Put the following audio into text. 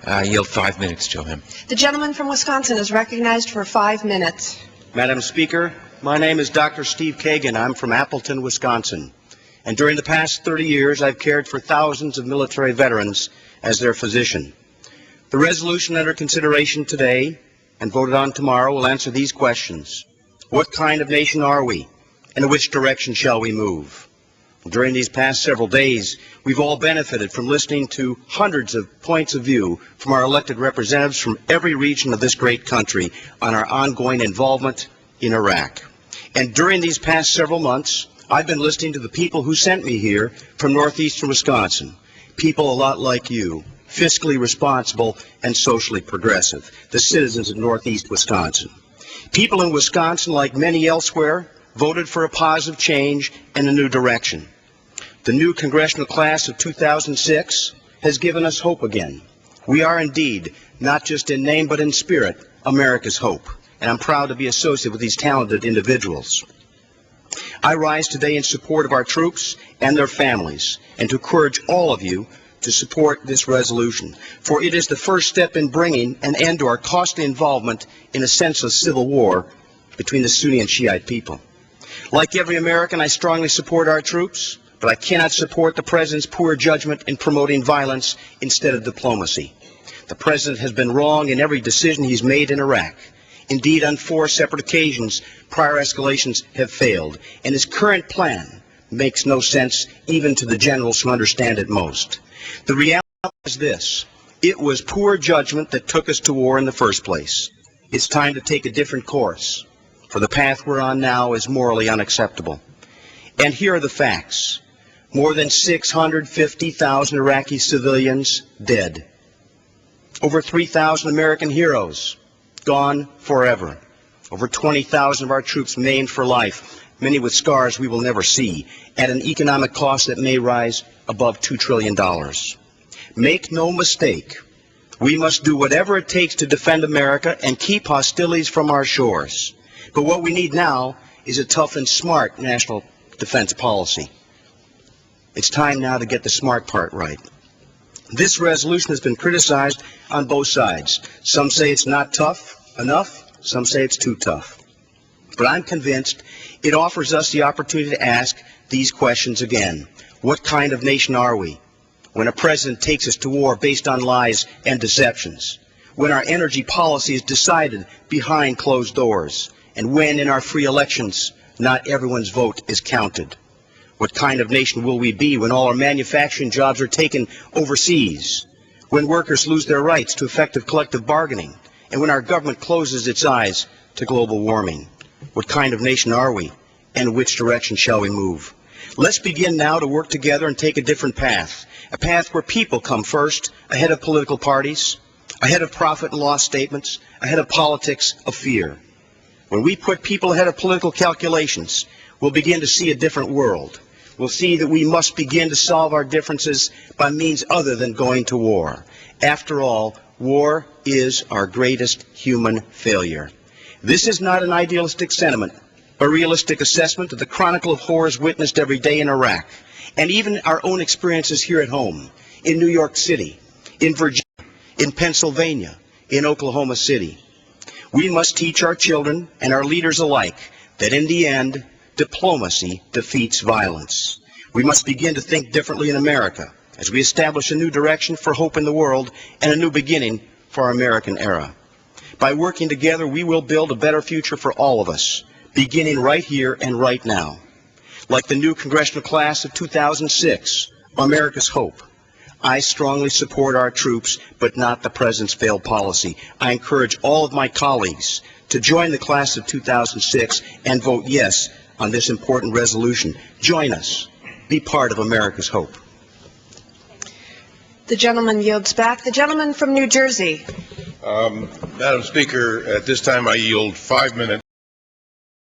I yield 5 minutes to him. The gentleman from Wisconsin is recognized for 5 minutes. Madam Speaker, my name is Dr. Steve Kagan. I'm from Appleton, Wisconsin. And during the past 30 years, I've cared for thousands of military veterans as their physician. The resolution under consideration today and voted on tomorrow will answer these questions. What kind of nation are we, and in which direction shall we move? During these past several days, we've all benefited from listening to hundreds of points of view from our elected representatives from every region of this great country on our ongoing involvement in Iraq. And during these past several months, I've been listening to the people who sent me here from northeastern Wisconsin, people a lot like you, fiscally responsible and socially progressive, the citizens of northeast Wisconsin. People in Wisconsin, like many elsewhere, voted for a positive change and a new direction. The new congressional class of 2006 has given us hope again. We are indeed, not just in name but in spirit, America's hope, and I'm proud to be associated with these talented individuals. I rise today in support of our troops and their families, and to encourage all of you to support this resolution, for it is the first step in bringing an end to our costly involvement in a senseless civil war between the Sunni and Shiite people. Like every American, I strongly support our troops, but I cannot support the President's poor judgment in promoting violence instead of diplomacy. The President has been wrong in every decision he's made in Iraq. Indeed, on 4 separate occasions, prior escalations have failed, and his current plan makes no sense even to the generals who understand it most. The reality is this: it was poor judgment that took us to war in the first place. It's time to take a different course, for the path we're on now is morally unacceptable. And here are the facts. More than 650,000 Iraqi civilians dead. Over 3,000 American heroes gone forever. Over 20,000 of our troops maimed for life, many with scars we will never see, at an economic cost that may rise above $2 trillion. Make no mistake, we must do whatever it takes to defend America and keep hostilities from our shores. But what we need now is a tough and smart national defense policy. It's time now to get the smart part right. This resolution has been criticized on both sides. Some say it's not tough enough, some say it's too tough. But I'm convinced it offers us the opportunity to ask these questions again. What kind of nation are we when a president takes us to war based on lies and deceptions? When our energy policy is decided behind closed doors? And when in our free elections not everyone's vote is counted? What kind of nation will we be when all our manufacturing jobs are taken overseas? When workers lose their rights to effective collective bargaining? And when our government closes its eyes to global warming? What kind of nation are we, and which direction shall we move? Let's begin now to work together and take a different path, a path where people come first, ahead of political parties, ahead of profit and loss statements, ahead of politics of fear. When we put people ahead of political calculations, we'll begin to see a different world. We'll see that we must begin to solve our differences by means other than going to war. After all, war is our greatest human failure. This is not an idealistic sentiment, a realistic assessment of the chronicle of horrors witnessed every day in Iraq, and even our own experiences here at home, in New York City, in Virginia, in Pennsylvania, in Oklahoma City. We must teach our children and our leaders alike that in the end, diplomacy defeats violence. We must begin to think differently in America as we establish a new direction for hope in the world and a new beginning for our American era. By working together, we will build a better future for all of us, beginning right here and right now. Like the new congressional class of 2006, America's hope. I strongly support our troops, but not the President's failed policy. I encourage all of my colleagues to join the class of 2006 and vote yes on this important resolution. Join us. Be part of America's hope. The gentleman yields back. The gentleman from New Jersey. Madam Speaker, at this time I yield 5 minutes.